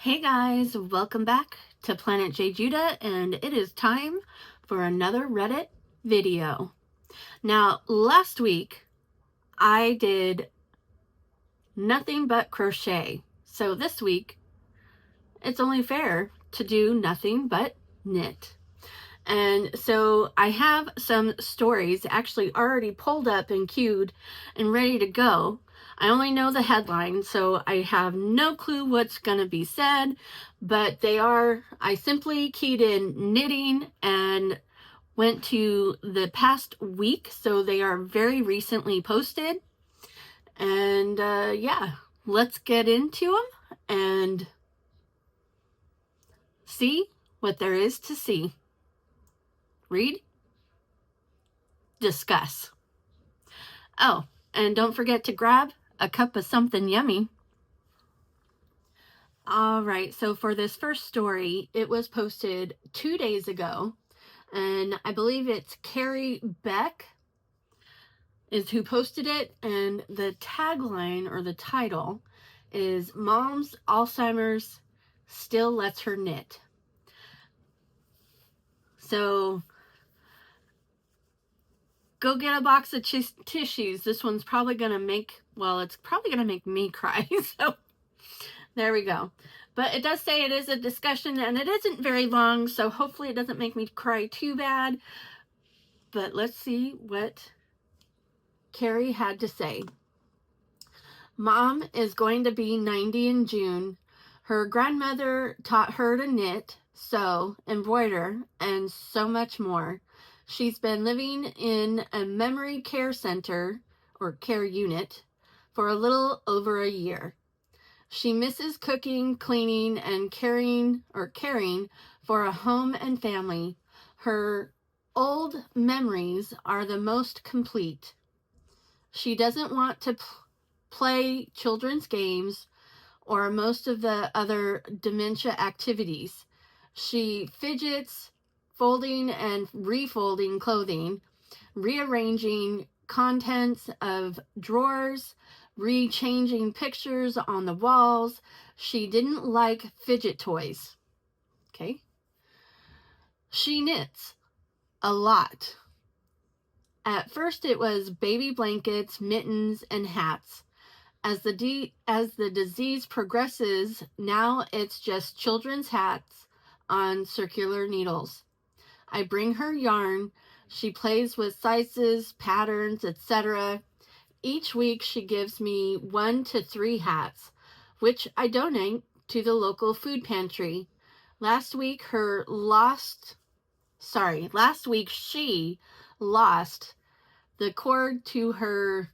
Hey guys, welcome back to Planet JeJuDa, and it is time for another Reddit video. Now, last week I did nothing but crochet, so this week it's only fair to do nothing but knit. And so I have some stories actually already pulled up and queued and ready to go. I only know the headline, so I have no clue what's going to be said, but I simply keyed in knitting and went to the past week, so they are very recently posted. And yeah, let's get into them and see what there is to see. Read, discuss. Oh, and don't forget to grab a cup of something yummy. All right, so for this first story, it was posted 2 days ago, and I believe it's Carrie Beck is who posted it, and the tagline or the title is Mom's Alzheimer's Still Lets Her Knit. So go get a box of tissues. This one's probably going to make, well, it's probably going to make me cry. So there we go. But it does say it is a discussion, and it isn't very long, so hopefully it doesn't make me cry too bad. But let's see what Carrie had to say. Mom is going to be 90 in June. Her grandmother taught her to knit, sew, embroider, and so much more. She's been living in a memory care center or care unit for a little over a year. She misses cooking, cleaning, and caring for a home and family. Her old memories are the most complete. She doesn't want to play children's games or most of the other dementia activities. She fidgets, folding and refolding clothing, rearranging contents of drawers, rechanging pictures on the walls. She didn't like fidget toys. Okay. She knits a lot. At first it was baby blankets, mittens, and hats. As the disease progresses, now it's just children's hats on circular needles. I bring her yarn. She plays with sizes, patterns, etc. Each week she gives me 1 to 3 hats, which I donate to the local food pantry. Last week she lost the cord to her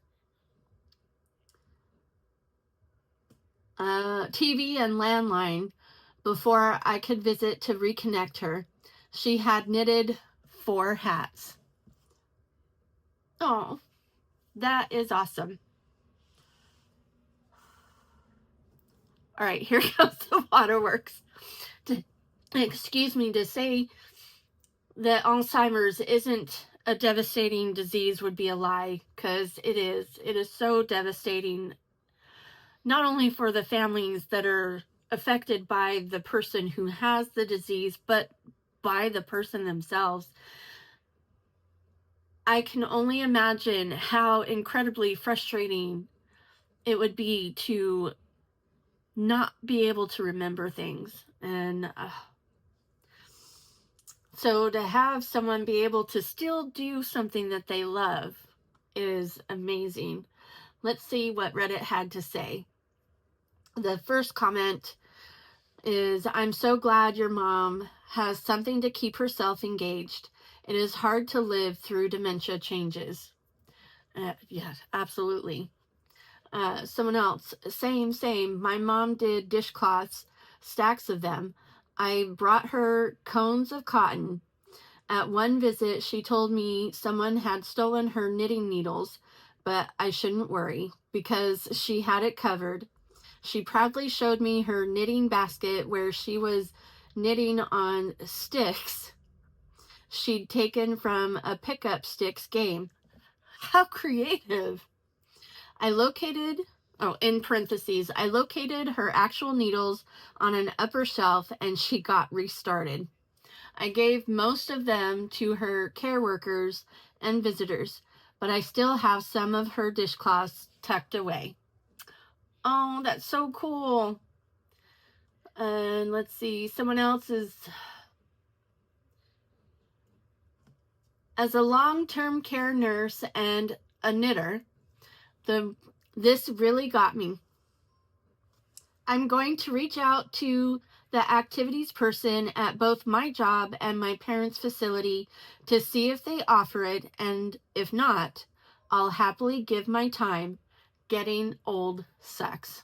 TV and landline before I could visit to reconnect her. She had knitted 4 hats. Oh, that is awesome. All right, here goes the waterworks. Excuse me, to say that Alzheimer's isn't a devastating disease would be a lie, because it is. It is so devastating, not only for the families that are affected by the person who has the disease, but by the person themselves. I can only imagine how incredibly frustrating it would be to not be able to remember things. And so to have someone be able to still do something that they love is amazing. Let's see what Reddit had to say. The first comment is, I'm so glad your mom has something to keep herself engaged. It is hard to live through dementia changes. Yeah, absolutely. Someone else, same. My mom did dishcloths, stacks of them. I brought her cones of cotton. At one visit, she told me someone had stolen her knitting needles, but I shouldn't worry because she had it covered. She proudly showed me her knitting basket where she was knitting on sticks she'd taken from a pickup sticks game. How creative! I located oh, in parentheses, I located her actual needles on an upper shelf and she got restarted. I gave most of them to her care workers and visitors, but I still have some of her dishcloths tucked away. Oh, that's so cool. And let's see, someone else is... As a long-term care nurse and a knitter, this really got me. I'm going to reach out to the activities person at both my job and my parents' facility to see if they offer it, and if not, I'll happily give my time. Getting old sucks.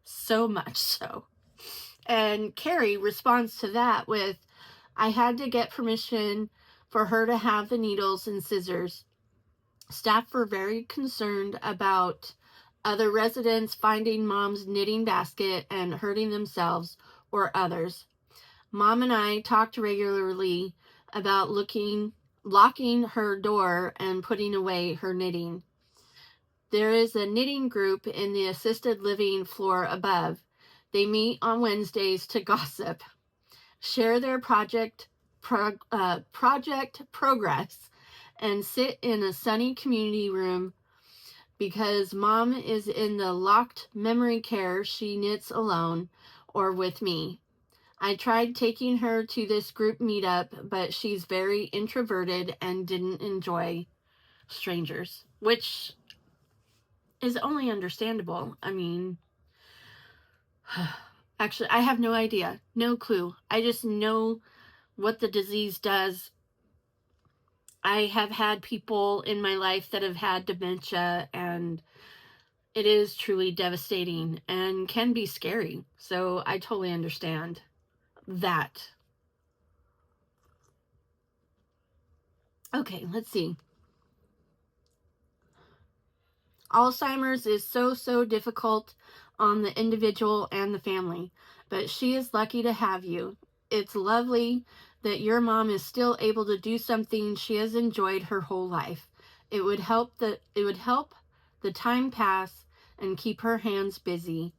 So much so. And Carrie responds to that with, I had to get permission for her to have the needles and scissors. Staff were very concerned about other residents finding mom's knitting basket and hurting themselves or others. Mom and I talked regularly about locking her door and putting away her knitting. There is a knitting group in the assisted living floor above. They meet on Wednesdays to gossip, share their project progress, and sit in a sunny community room. Because mom is in the locked memory care, she knits alone or with me. I tried taking her to this group meetup, but she's very introverted and didn't enjoy strangers, which is only understandable. I mean, actually, I have no idea, no clue. I just know what the disease does. I have had people in my life that have had dementia, and it is truly devastating and can be scary. So I totally understand that. Okay, let's see. Alzheimer's is so difficult on the individual and the family, but she is lucky to have you. It's lovely that your mom is still able to do something she has enjoyed her whole life. It would help the time pass and keep her hands busy.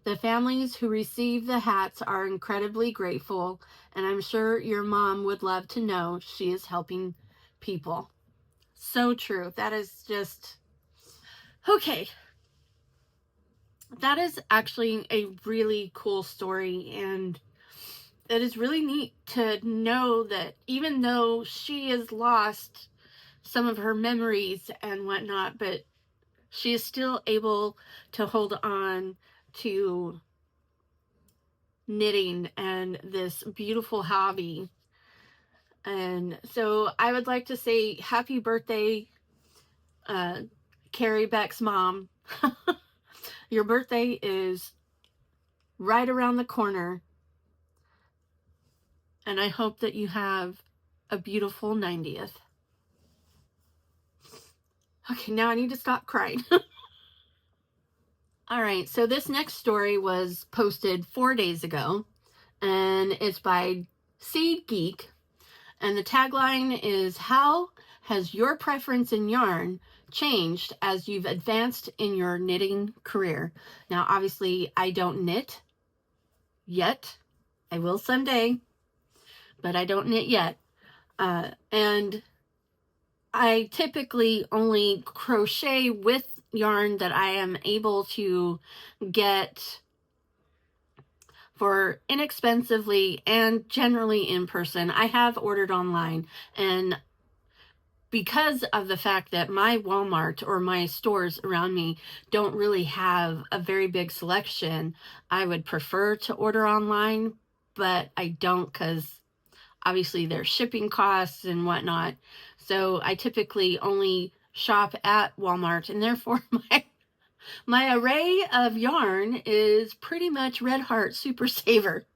The families who receive the hats are incredibly grateful, and I'm sure your mom would love to know she is helping people. So true. That is just... Okay. That is actually a really cool story, and it is really neat to know that even though she has lost some of her memories and whatnot, but she is still able to hold on to knitting and this beautiful hobby. And so I would like to say happy birthday, Carrie Beck's mom. Your birthday is right around the corner, and I hope that you have a beautiful 90th. Okay, now I need to stop crying. All right, so this next story was posted 4 days ago, and it's by Seed Geek, and the tagline is, how has your preference in yarn changed as you've advanced in your knitting career? Now, obviously, I don't knit yet. I will someday, but I don't knit yet. And I typically only crochet with yarn that I am able to get for inexpensively and generally in person. I have ordered online, and because of the fact that my Walmart or my stores around me don't really have a very big selection, I would prefer to order online, but I don't, because obviously there's shipping costs and whatnot. So I typically only shop at Walmart, and therefore my array of yarn is pretty much Red Heart Super Saver,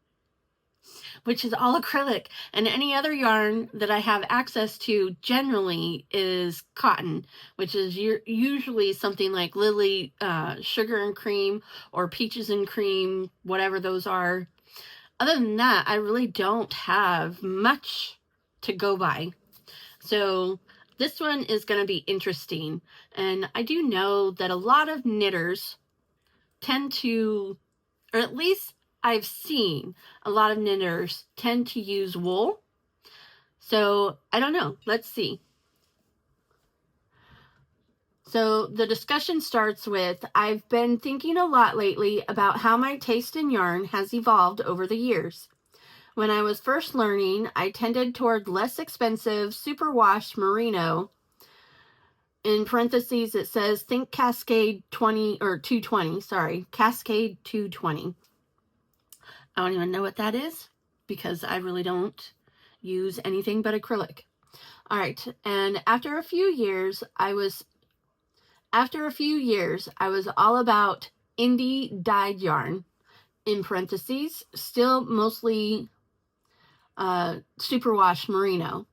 which is all acrylic, and any other yarn that I have access to generally is cotton, which is usually something like Lily Sugar and Cream or Peaches and Cream, whatever those are. Other than that, I really don't have much to go by. So this one is going to be interesting, and I do know that a lot of knitters tend to, or at least I've seen a lot of knitters tend to use wool. So I don't know. Let's see. So the discussion starts with, I've been thinking a lot lately about how my taste in yarn has evolved over the years. When I was first learning, I tended toward less expensive superwash merino. In parentheses, it says, think Cascade 20 or 220, sorry, Cascade 220. I don't even know what that is because I really don't use anything but acrylic. All right, and after a few years, I was all about indie dyed yarn, in parentheses, still mostly superwash merino,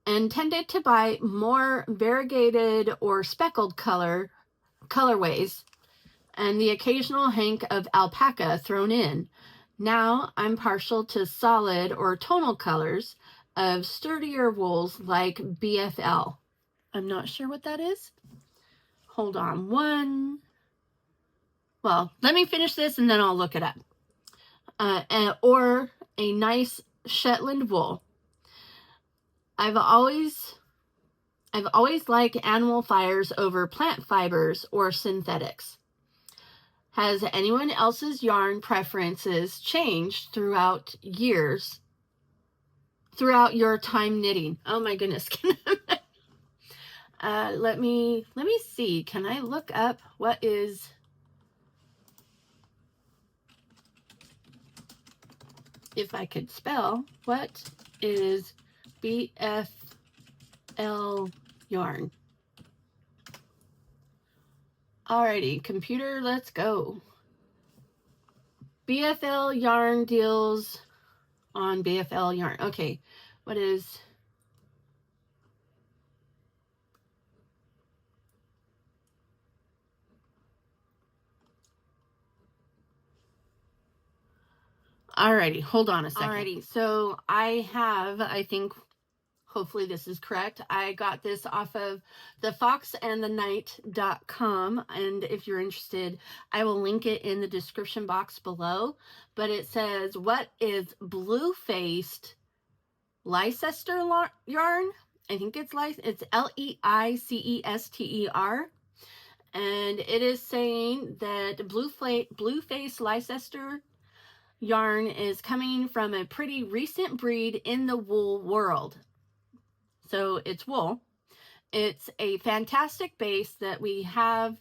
and tended to buy more variegated or speckled colorways and the occasional hank of alpaca thrown in. Now I'm partial to solid or tonal colors of sturdier wools like BFL. I'm not sure what that is. Hold on well, let me finish this and then I'll look it up. Or a nice Shetland wool. I've always liked animal fibers over plant fibers or synthetics. Has anyone else's yarn preferences changed throughout your time knitting? Oh my goodness. Let me see. Can I look up what is, if I could spell, what is BFL yarn? Alrighty, computer, let's go. BFL yarn deals on BFL yarn. Okay, what is... Alrighty, hold on a second. Alrighty, so I think, hopefully this is correct. I got this off of thefoxandthenight.com, and if you're interested, I will link it in the description box below. But it says, what is blue-faced Leicester yarn? I think it's Leicester. And it is saying that blue-faced Leicester yarn is coming from a pretty recent breed in the wool world. So it's wool. It's a fantastic base that we have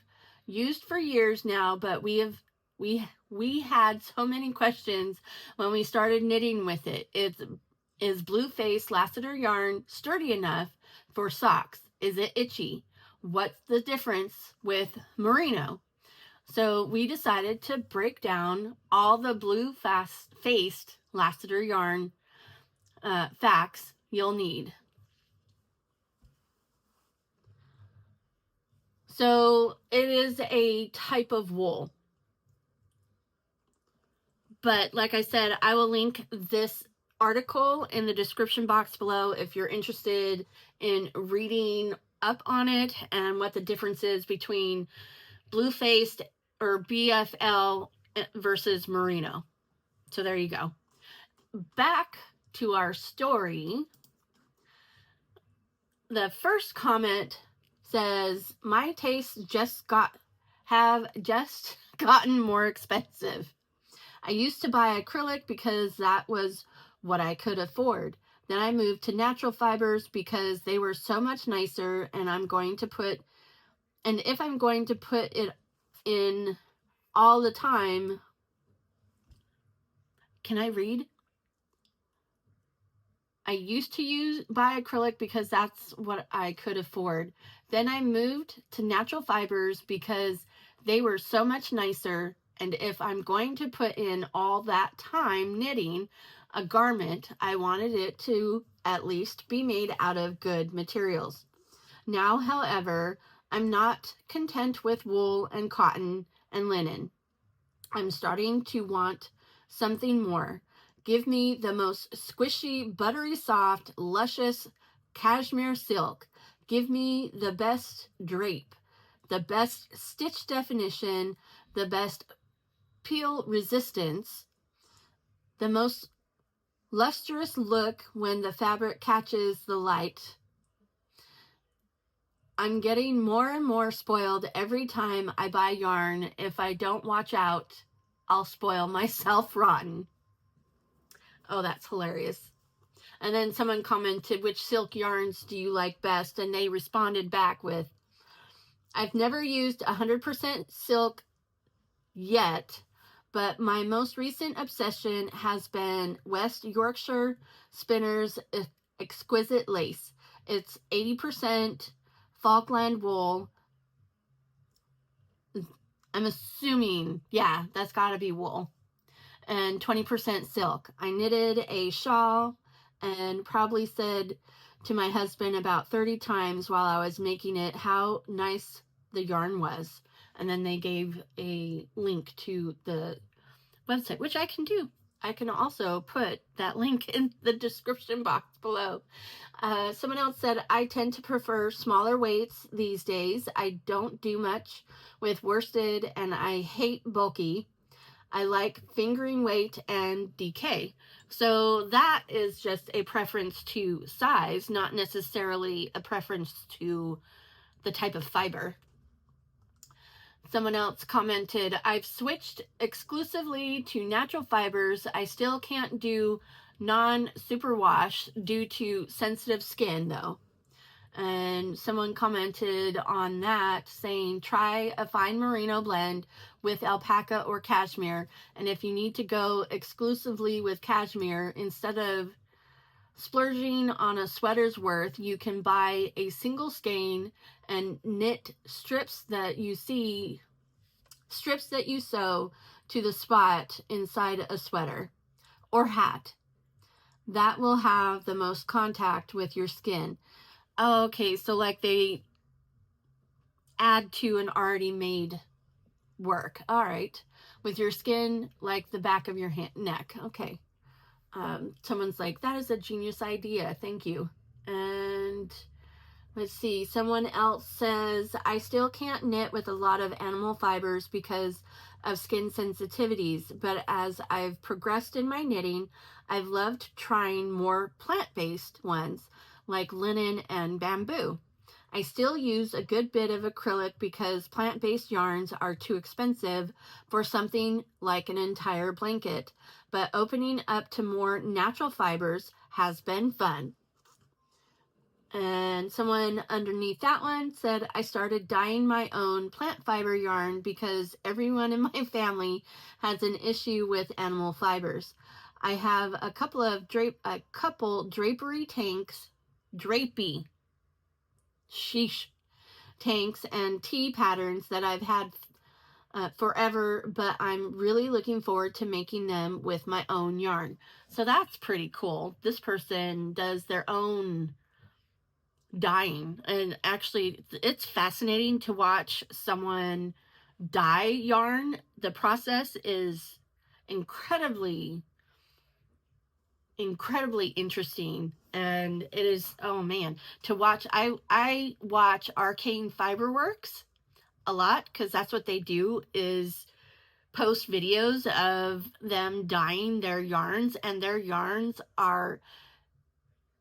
used for years now, but we had so many questions when we started knitting with it. Is blue-faced Lassiter yarn sturdy enough for socks? Is it itchy? What's the difference with merino? So we decided to break down all the blue-faced Lassiter yarn facts you'll need. So it is a type of wool. But like I said, I will link this article in the description box below if you're interested in reading up on it and what the difference is between blue-faced or BFL versus merino. So there you go. Back to our story. The first comment says, my tastes have just gotten more expensive. I used to buy acrylic because that was what I could afford. Then I moved to natural fibers because they were so much nicer, and if I'm going to put it in all the time. Can I read? I used to buy acrylic because that's what I could afford. Then I moved to natural fibers because they were so much nicer, and if I'm going to put in all that time knitting a garment, I wanted it to at least be made out of good materials. Now, however, I'm not content with wool and cotton and linen. I'm starting to want something more. Give me the most squishy, buttery soft, luscious cashmere silk. Give me the best drape. the best stitch definition, the best peel resistance, the most lustrous look when the fabric catches the light. I'm getting more and more spoiled every time I buy yarn. If I don't watch out, I'll spoil myself rotten. Oh, that's hilarious. And then someone commented, which silk yarns do you like best? And they responded back with, I've never used 100% silk yet, but my most recent obsession has been West Yorkshire Spinners Exquisite Lace. It's 80% Falkland wool. I'm assuming, yeah, that's got to be wool. And 20% silk. I knitted a shawl and probably said to my husband about 30 times while I was making it how nice the yarn was. And then they gave a link to the website, which I can do. I can also put that link in the description box below. Someone else said, I tend to prefer smaller weights these days. I don't do much with worsted and I hate bulky. I like fingering weight and decay. So that is just a preference to size, not necessarily a preference to the type of fiber. Someone else commented, I've switched exclusively to natural fibers. I still can't do non-superwash due to sensitive skin though. And someone commented on that saying, try a fine merino blend with alpaca or cashmere. And if you need to go exclusively with cashmere, instead of splurging on a sweater's worth, you can buy a single skein and knit strips that you sew to the spot inside a sweater or hat. That will have the most contact with your skin. Okay, so like they add to an already made work. All right. With your skin like the back of your neck. Okay. Someone's like, that is a genius idea. Thank you. And let's see. Someone else says, I still can't knit with a lot of animal fibers because of skin sensitivities. But as I've progressed in my knitting, I've loved trying more plant-based ones like linen and bamboo. I still use a good bit of acrylic because plant-based yarns are too expensive for something like an entire blanket, but opening up to more natural fibers has been fun. And someone underneath that one said, I started dyeing my own plant fiber yarn because everyone in my family has an issue with animal fibers. I have a couple drapery tanks, tanks and tea patterns that I've had forever, but I'm really looking forward to making them with my own yarn. So that's pretty cool. This person does their own dyeing, and actually it's fascinating to watch someone dye yarn. The process is incredibly interesting, and it is, oh man, to watch. I watch Arcane Fiberworks a lot because that's what they do, is post videos of them dyeing their yarns, and their yarns are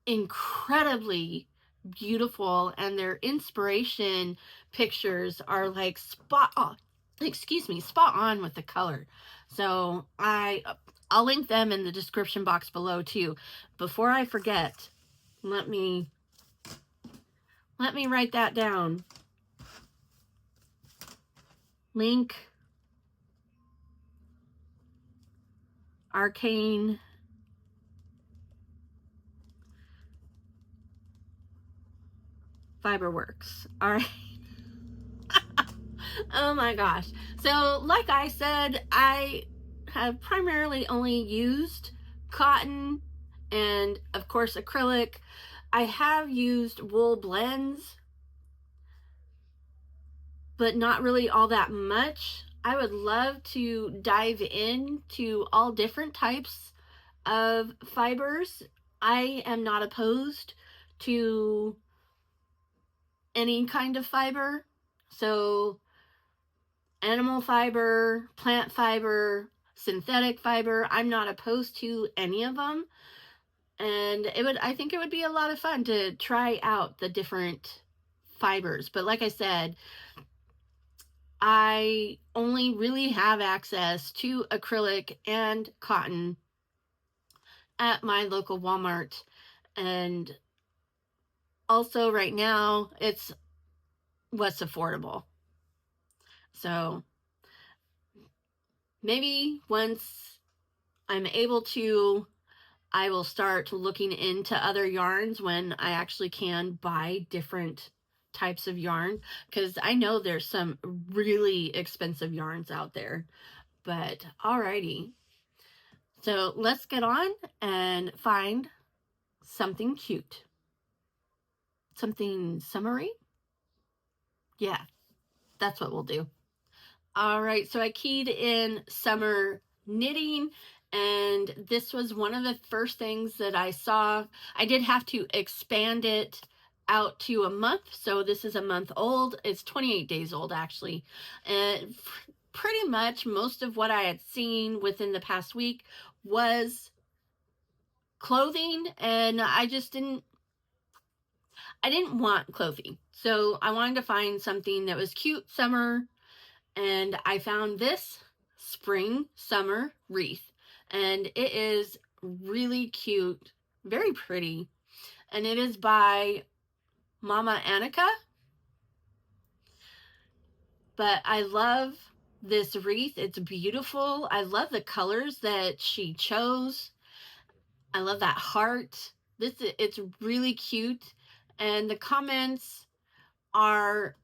incredibly beautiful, and their inspiration pictures are like spot on with the color. So I'll link them in the description box below too. Before I forget, let me write that down. Link Arcane Fiberworks. All right. Oh my gosh. So like I said, I have primarily only used cotton and of course acrylic. I have used wool blends, but not really all that much. I would love to dive into all different types of fibers. I am not opposed to any kind of fiber. So animal fiber, plant fiber, synthetic fiber, I'm not opposed to any of them. And I think it would be a lot of fun to try out the different fibers. But like I said, I only really have access to acrylic and cotton at my local Walmart. And also right now it's what's affordable. So maybe once I'm able to, I will start looking into other yarns when I actually can buy different types of yarn, because I know there's some really expensive yarns out there. But alrighty, so let's get on and find something cute, something summery. Yeah, that's what we'll do. All right, so I keyed in summer knitting, and this was one of the first things that I saw. I did have to expand it out to a month, so this is a month old. It's 28 days old, actually. And pretty much most of what I had seen within the past week was clothing, and I didn't want clothing. So I wanted to find something that was cute, summer, and I found this spring summer wreath, and it is really cute, very pretty, and it is by Mama Annica. But I love this wreath. It's beautiful. I love the colors that she chose. I love that heart. It's really cute, and the comments are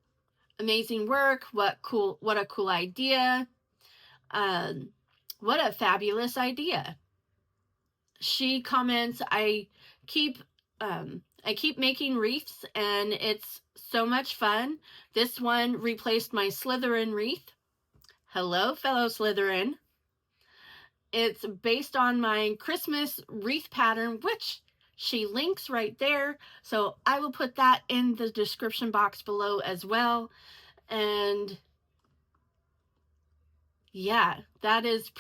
amazing work. What a cool idea. What a fabulous idea. She comments, I keep making wreaths, and it's so much fun. This one replaced my Slytherin wreath. Hello, fellow Slytherin. It's based on my Christmas wreath pattern, which she links right there. So I will put that in the description box below as well. And yeah, that is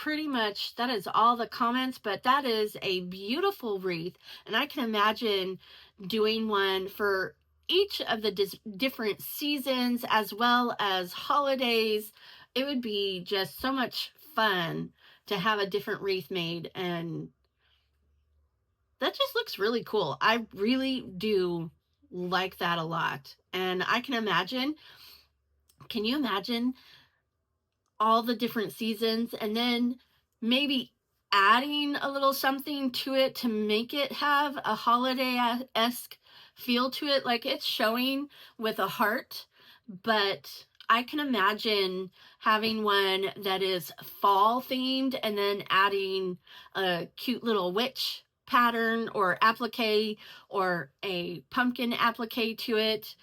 all the comments, but that is a beautiful wreath. And I can imagine doing one for each of the different seasons as well as holidays. It would be just so much fun to have a different wreath made, and that just looks really cool. I really do like that a lot. And I can imagine, can you imagine all the different seasons and then maybe adding a little something to it to make it have a holiday-esque feel to it? Like, it's showing with a heart, but I can imagine having one that is fall themed and then adding a cute little witch pattern or applique or a pumpkin applique to it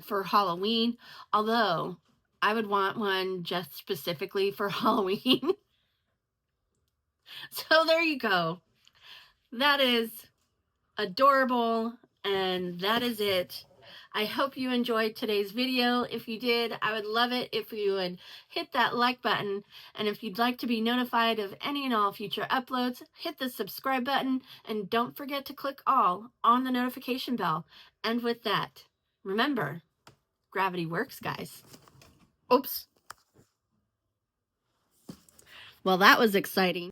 for Halloween. Although I would want one just specifically for Halloween. So there you go. That is adorable, and that is it. I hope you enjoyed today's video. If you did, I would love it if you would hit that like button. And if you'd like to be notified of any and all future uploads, hit the subscribe button, and don't forget to click all on the notification bell. And with that, remember, gravity works, guys. Oops. Well, that was exciting.